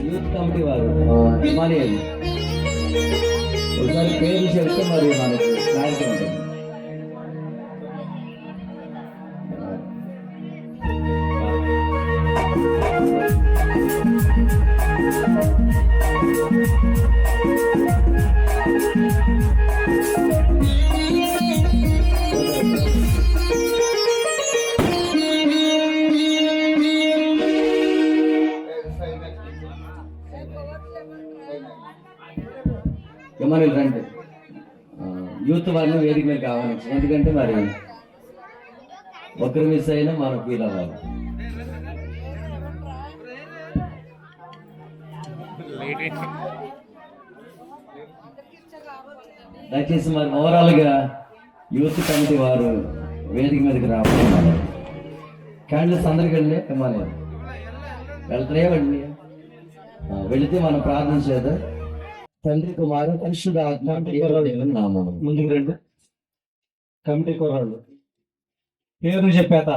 Youth committee వారు Himalayan ఒకసారి పేరు చెప్తే మరి మనకు క్లారిటీ ఉంటుంది. హిమాలయన్ రండి, యూత్ వాళ్ళని వేదిక మీద కావాలి. ఎందుకంటే మరి ఒకరు మిస్ అయినా మనం ఫీల్ అవ్వాలి. దయచేసి మరి ఓవరాల్గా యూత్ కమిటీ వారు వేదిక మీదకి రావాలి. క్యాండిల్స్ అందరికి వెళ్ళి హిమాలయం వెళ్తాయేవండి, వెళితే మనం ప్రార్థన చేద్దాం. తండ్రి కుమారు పరిశుద్ధ ఆత్మ నామము. ముందుకు రండి. కమిటీ కుర్రాళ్ళు పేరు చెప్పేత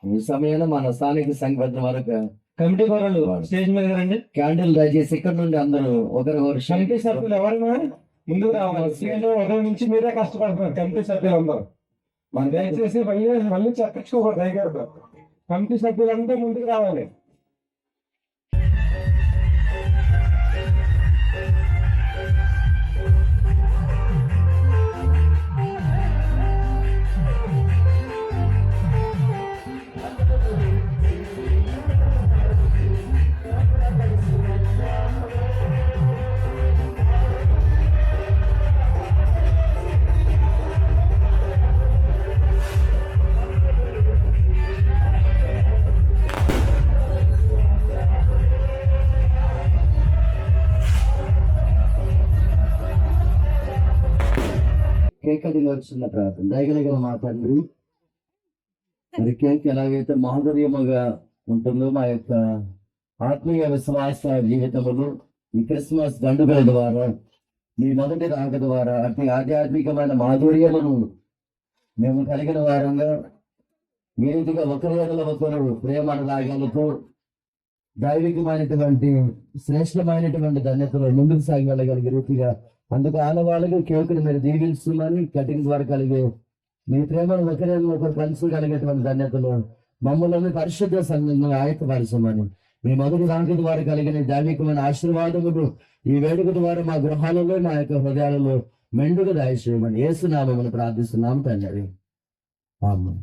ఈ సమయంలో మన స్థానిక సంఘబద్ధ వరకు కమిటీ కుర్రాళ్ళు స్టేజ్ మీద రండి. క్యాండిల్ దయచేసి ఇక్కడ నుండి అందరూ ఒకరు కమిటీ సభ్యులు ఎవరైనా ముందుకు రావాలి. ఉదయం నుంచి మీరే కష్టపడుతున్నారు కమిటీ సభ్యులు అందరూ. మన దయచేసి మళ్ళీ చెప్పించుకోకూడదు. దయగారు కమిటీ సభ్యులంతా ముందుకు రావాలి. కేక్ అది నడుస్తున్న ప్రార్థన దయగలిగిన మా తండ్రి, మరి కేక్ ఎలాగైతే మాధుర్యముగా ఉంటుందో మా యొక్క ఆత్మీయ విశ్వాస జీవితములు ఈ క్రిస్మస్ పండుగల ద్వారా మీ మొదటి రాక ద్వారా అతి ఆధ్యాత్మికమైన మాధుర్యమును మేము కలిగిన వారంగా ఏ రీతిగా ఒకరి ఒకరు ప్రేమ రాగాలతో దైవికమైనటువంటి శ్రేష్టమైనటువంటి ధన్యతలు ముందుకు సాగి వెళ్ళగలిగే రీతిగా అందుకు ఆనవాళ్ళకి కేకుని మీరు దీవించుమని కటింగ్ ద్వారా కలిగే మీ ప్రేమను ఒకరు పంచగలిగేటువంటి ధన్యతలు మమ్మల్ని పరిశుద్ధ సంఘంగా ఆయత్తపరచమని మీ మొదటి రాక ద్వారా కలిగిన దైవికమైన ఆశీర్వాదములు ఈ వేడుక ద్వారా మా గృహాలలో మా యొక్క హృదయాలలో మెండుగా దయచేయమని యేసునామమును ప్రార్థిస్తున్నాము తండ్రి. ఆమేన్.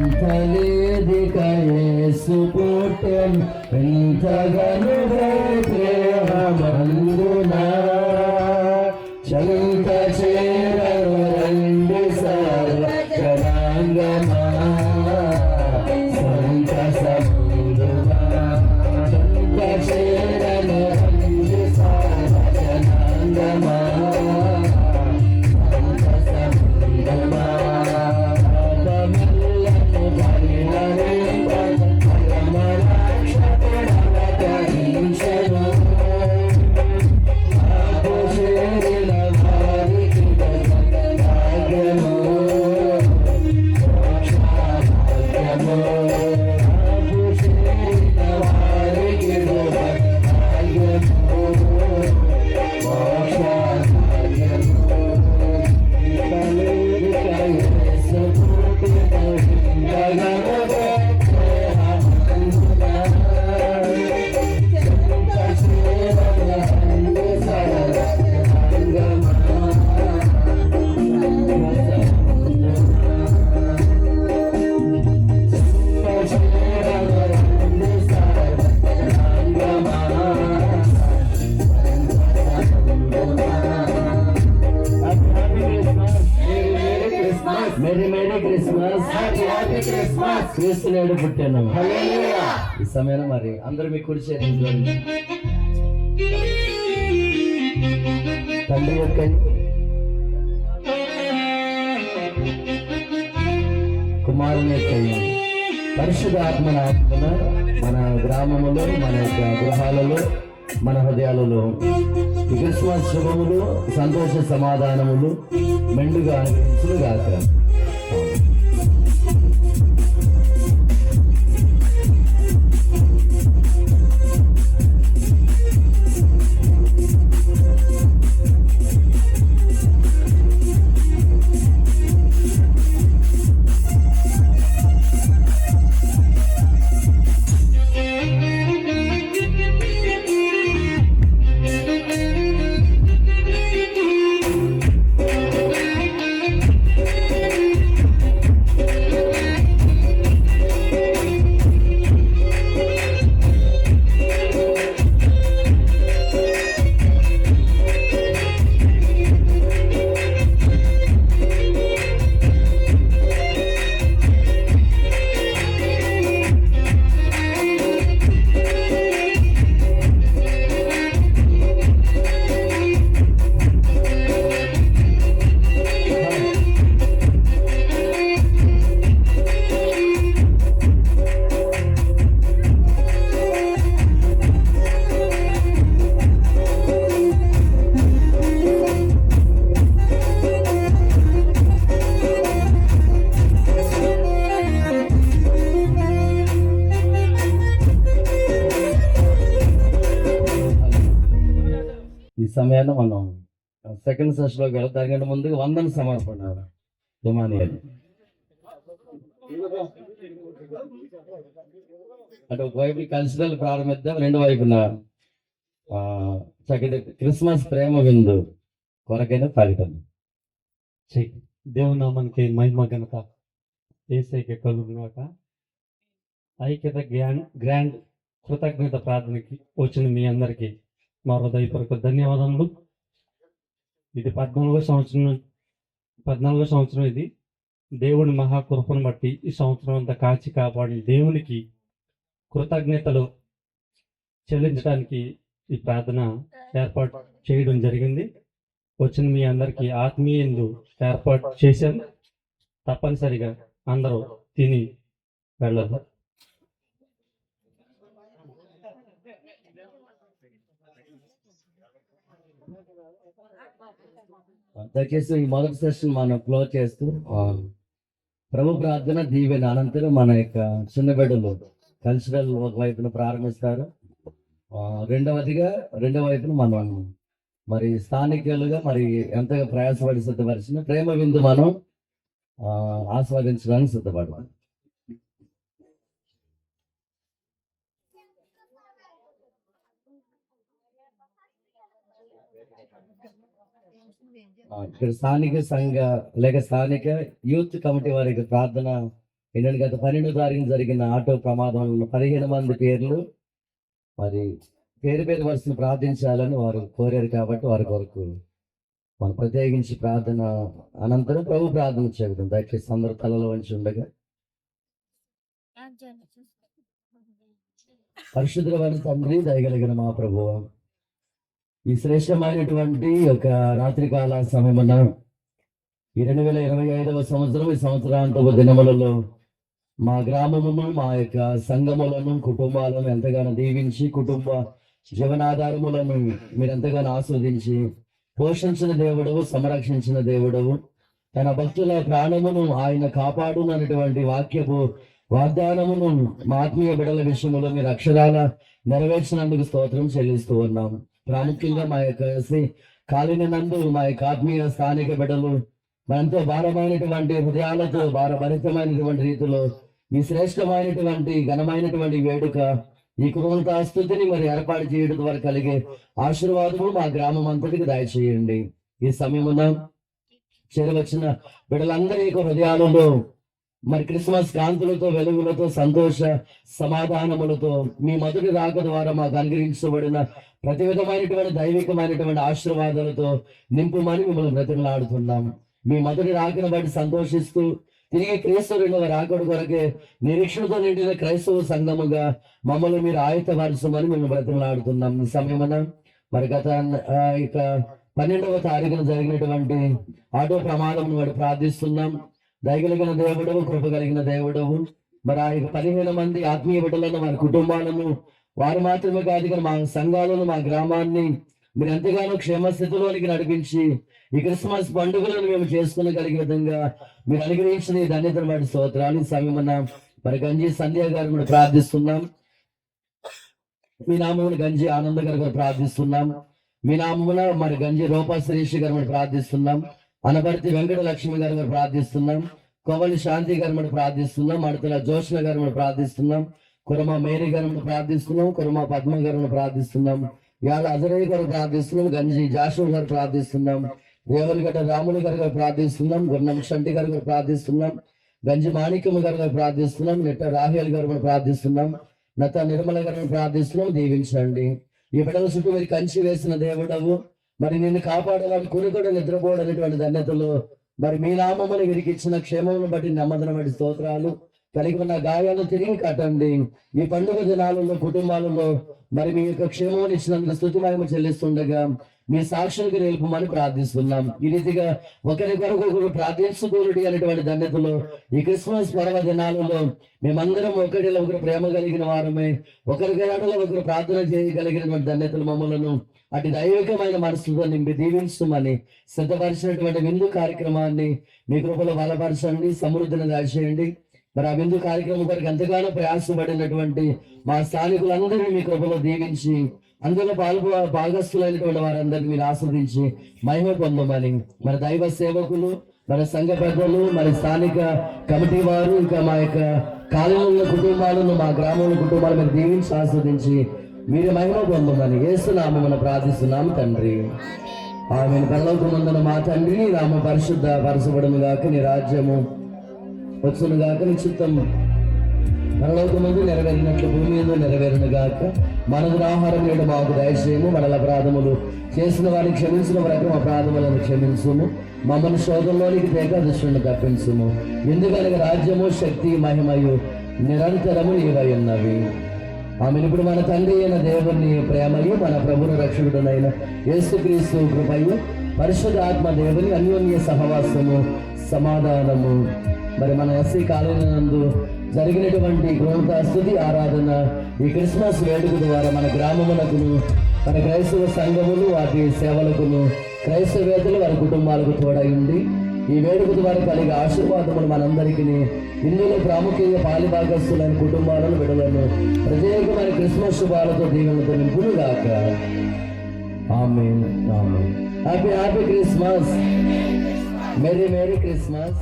చింతలేదిక యేసు పుట్టెను ఎంతగానో ప్రేమమందునా చంత చేరను రండి సర్వ జనాంగమా సంత సముద్రమా చంత చేరను రండి సర్వ జనాంగమా సంత సముద్రమా క్రీస్తు నేడు పుట్టాను. ఈ సమయంలో మరి అందరూ మీ కుడి చేతి తండ్రి యొక్క కుమారుని యొక్క పరిశుద్ధాత్మ నామమున మన గ్రామములో, మన యొక్క గృహాలలో, మన హృదయాలలో ఈ క్రిస్మస్ శుభములు, సంతోష సమాధానములు మెండుగా అనుగ్రహించుగాక. ఈ సమయాన్ని మనం సెకండ్ సెషన్ లోకి వెళ్తాం. దానికంటే ముందుగా వందన సమర్పణ హిమానియల్ అంటే ఒకవైపు కల్చరల్ ప్రారంభిద్దాం, రెండు వైపున చక్కటి క్రిస్మస్ ప్రేమ విందు కొరకైన ప్రకటన. దేవుని నామానికి మహిమ ఘనత యేసయ్యకే కలుగుగాక. ఐక్యత గ్రాండ్ కృతజ్ఞత ప్రార్థనకి వచ్చిన మీ అందరికీ మా హృదయపూర్వక ధన్యవాదములు. ఇది 14వ సంవత్సరం. ఇది దేవుని మహాకృపను బట్టి ఈ సంవత్సరం అంతా కాచి కాపాడిన దేవునికి కృతజ్ఞతలు చెల్లించడానికి ఈ ప్రార్థన ఏర్పాటు చేయడం జరిగింది. వచ్చిన మీ అందరికీ ఆత్మీయందు ఏర్పాటు చేశాను. తప్పనిసరిగా అందరూ తిని వెళ్ళాలి. దయచేసి ఈ మొదటి సెషన్ మనం క్లోజ్ చేస్తూ ప్రభు ప్రార్థన దీవెన అనంతరం మన యొక్క చిన్న బిడ్డలు కల్చరల్ ఒక వైపున ప్రారంభిస్తారు. రెండవ వైపున మనం మరి స్థానికులుగా మరి ఎంతగా ప్రయాసపడి సిద్ధపరిచిన ప్రేమ విందు మనం ఆస్వాదించడానికి సిద్ధపడాలి. ఇక్కడ స్థానిక సంఘ లేక స్థానిక యూత్ కమిటీ వారికి ప్రార్థన ఏంటంటే గత 12వ తారీఖున జరిగిన ఆటో ప్రమాదంలో 15 మంది పేర్లు మరి పేరు వరుసను ప్రార్థించాలని వారు కోరారు. కాబట్టి వారి కొరకు మనం ప్రత్యేకించి ప్రార్థన అనంతరం ప్రభు ప్రార్థన చేయడం. దయచేసి అందరూ తలలో వంచి ఉండగా పరిశుద్ధమైన తండ్రి, దయగలిగిన మా ప్రభువా, ఈ శ్రేష్టమైనటువంటి ఒక రాత్రికాల సమయమున ఈ 2025వ సంవత్సరం ఈ సంవత్సరాంతపు దినములలో మా గ్రామమును, మా యొక్క సంఘములను, కుటుంబాలను ఎంతగానో దీవించి కుటుంబ జీవనాధారములను మీరు ఎంతగానో ఆస్వాదించి పోషించిన దేవుడవు, సంరక్షించిన దేవుడవు, తన భక్తుల ప్రాణమును ఆయన కాపాడునటువంటి వాక్యపు వాగ్దానమును మా ఆత్మీయ బిడల విషయంలో మీరు అక్షరాల నెరవేర్చినందుకు స్తోత్రం చెల్లిస్తూ ఉన్నాము. ప్రాముఖ్యంగా మా యొక్క శ్రీ కాలినందు మా యొక్క ఆత్మీయ స్థానిక బిడ్డలు మనతో భారమైనటువంటి హృదయాలతో భారభరితమైనటువంటి రీతిలో ఈ శ్రేష్టమైనటువంటి ఘనమైనటువంటి వేడుక ఈ కృతజ్ఞతాస్తుతిని మరి ఏర్పాటు చేయడం ద్వారా కలిగే ఆశీర్వాదము మా గ్రామం అంతటికి దయచేయండి. ఈ సమయమున చేరవచ్చిన బిడ్డలందరి యొక్క హృదయాలలో మరి క్రిస్మస్ కాంతులతో, వెలుగులతో, సంతోష సమాధానములతో మీ మొదటి రాక ద్వారా మాకు అనుగ్రహించబడిన ప్రతి విధమైనటువంటి దైవికమైనటువంటి ఆశీర్వాదాలతో నింపుమని మిమ్మల్ని బ్రతిమలాడుతున్నాము. మీ మొదటి రాకను బట్టి సంతోషిస్తూ తిరిగి క్రీస్తు రెండవ రాకడ కొరకే నిరీక్షణతో నిండిన క్రైస్తవ సంఘముగా మమ్మల్ని మీరు ఆయత్తపరచమని మేము బ్రతిమలాడుతున్నాం. ఈ సమయమున మరి గత ఇక 12వ తారీఖున జరిగినటువంటి ఆటో ప్రమాదం వాడు ప్రార్థిస్తున్నాం. దయగలిగిన దేవుడవు, కృప కలిగిన దేవుడవు, మరి ఆ యొక్క 15 మంది ఆత్మీయ బిడ్డలను వారి కుటుంబాలను వారు మాత్రమే కాదు కానీ మా సంఘాలను మా గ్రామాన్ని మీరు ఎంతగానో క్షేమస్థితిలోనికి నడిపించి ఈ క్రిస్మస్ పండుగలను మేము చేసుకునగలిగే విధంగా మీరు అనుగ్రహించిన ఈ ధన్యతను బట్టి స్తోత్రాలు. ఈ సమయమున మరి గంజి సంధ్య గారు కూడా ప్రార్థిస్తున్నాం. మీ నామమున గంజి ఆనంద గారు కూడా ప్రార్థిస్తున్నాం. మీ నామమున మరి గంజి రూపా శ్రీష్ గారు కూడా ప్రార్థిస్తున్నాం. అనపర్తి వెంకట లక్ష్మి గారు కూడా ప్రార్థిస్తున్నాం. కోవలి శాంతి గారు కూడా ప్రార్థిస్తున్నాం. అడతల జోష్ణ గారు కూడా ప్రార్థిస్తున్నాం. కురమ మేరీ గారు కూడా ప్రార్థిస్తున్నాం. కురమ పద్మ గారు కూడా ప్రార్థిస్తున్నాం. ఇవాళ అజరయ్య గారు ప్రార్థిస్తున్నాం. గంజి జాషు గారు ప్రార్థిస్తున్నాం. రేవలగడ్డ రాములు గారు కూడా ప్రార్థిస్తున్నాం. గుర్నం షంటి గారు కూడా ప్రార్థిస్తున్నాం. గంజి మాణిక్యము గారు కూడా ప్రార్థిస్తున్నాం. నెట్ట రాహేల్ గారు కూడా ప్రార్థిస్తున్నాం. నత నిర్మల గారిని ప్రార్థిస్తున్నాం. దీవించండి. ఈ బిడ్డల చుట్టూ మీరు కంచి వేసిన దేవుడవు, మరి నిన్ను కాపాడేవాడు కొనుకొడు నిద్రపోవడనేటువంటి ధన్యతలు మరి మీ నామమును వీరికి ఇచ్చిన క్షేమమును బట్టి నెమ్మదిన బట్టి స్తోత్రాలు. కలిగి ఉన్న గాయాలను తిరిగి కట్టండి. ఈ పండుగ దినాలలో కుటుంబాలలో మరి మీ యొక్క క్షేమమును ఇచ్చినందుకు స్తుతి మహిమ చెల్లిస్తుండగా మీ సాక్షులకు నిలుపమని ప్రార్థిస్తున్నాం. ఈ రీతిగా ఒకరి కొరకు ఒకరు ప్రార్థించుకోరుడి అనేటువంటి ధన్యతలు ఈ క్రిస్మస్ పర్వ దినాలలో మేమందరం ఒకటిలో ఒకరు ప్రేమ కలిగిన వారమే, ఒకరికి ఒకరు ప్రార్థన చేయగలిగినటువంటి ధన్యతలు మమ్మలను అటు దైవికమైన మనసుతో నింపి దీవించమని సిద్ధపరిచినటువంటి విందు కార్యక్రమాన్ని మీ కృపలో బలపరచండి, సమృద్ధిని దాచేయండి. మరి ఆ విందు కార్యక్రమం కొరకు ఎంతగానో ప్రయాసపడినటువంటి మా స్థానికులందరినీ మీ కృపలో దీవించి అందులో భాగస్థులైనటువంటి వారందరినీ మీరు ఆస్వాదించి మహిమ పొందమని మరి దైవ సేవకులు, మరి సంఘ పెద్దలు, మరి స్థానిక కమిటీ వారు, ఇంకా మా యొక్క కాలనీల కుటుంబాలను, మా గ్రామంలో కుటుంబాలు మీరు దీవించి ఆస్వాదించి మీరు మహిమ పొందమని యేసునామమున ప్రార్థిస్తున్నాము తండ్రి. ఆమెను పరలోకమందున మా తండ్రి నామ పరిశుద్ధ పరచబడును గాక, నీ రాజ్యము వచ్చును గాక, నీ చిత్తం పరలోకమందు నెరవేరినట్లు భూమి మీద నెరవేరును గాక. మనకు ఆహారం నేడు మాకు దయచేయము, మనల అపరాధములు చేసిన వారిని క్షమించిన వరకు అపరాధములను క్షమించుము, మమ్మల్ని శోధంలోనికి ఏకాదశులను తప్పించుము. ఎందుకనగా రాజ్యము, శక్తి, మహిమయు నిరంతరము నీవై ఉన్నవి. ఆమెను ఇప్పుడు మన తండ్రి అయిన దేవుని ప్రేమయు మన ప్రభుని రక్షకుడునైన యేసుక్రీస్తు కృపయు పరిశుద్ధ ఆత్మ దేవుని అన్యోన్య సహవాసము సమాధానము మరి మన ఎస్సీ కాలనీ నందు జరిగినటువంటి కృత స్తుతి ఆరాధన ఈ క్రిస్మస్ వేడుక ద్వారా మన గ్రామములకును, మన క్రైస్తవ సంఘములు వాటి సేవలకును, క్రైస్తవేతలు వారి కుటుంబాలకు తోడైంది. ఈ వేడుక ద్వారా కలిగే ఆశీర్వాదములు మనందరికీ ఇందులో ప్రాముఖ్యంగా పాలిభాగస్తులైన కుటుంబాలను విడుదలను ప్రత్యేకమైన క్రిస్మస్ శుభాలతో దీవెనలతో నింపునుగాక. Amen. Amen. Happy happy Christmas. Merry merry Christmas.